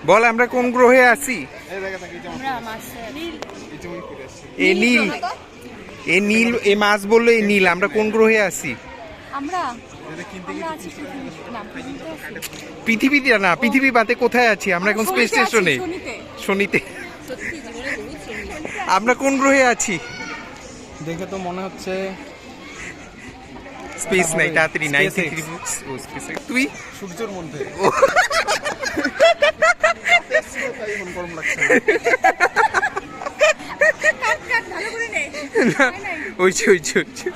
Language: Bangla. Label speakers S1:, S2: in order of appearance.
S1: বল আমরা কোন গ্রহে আছি? এ নীল, এ নীল, এ মাছ বললো এ নীল, আমরা কোন গ্রহে আছি? পৃথিবীতে না, পৃথিবী বাদে কোথায় আছি আমরা এখন? স্পেস স্টেশনে, শনিতে। আমরা কোন গ্রহে আছি?
S2: দেখে তো মনে হচ্ছে
S1: স্পেস নাই, তাড়াতাড়ি নাই। তুই
S2: সূর্যের মধ্যে।
S1: ওইছে ওইছে ওইছে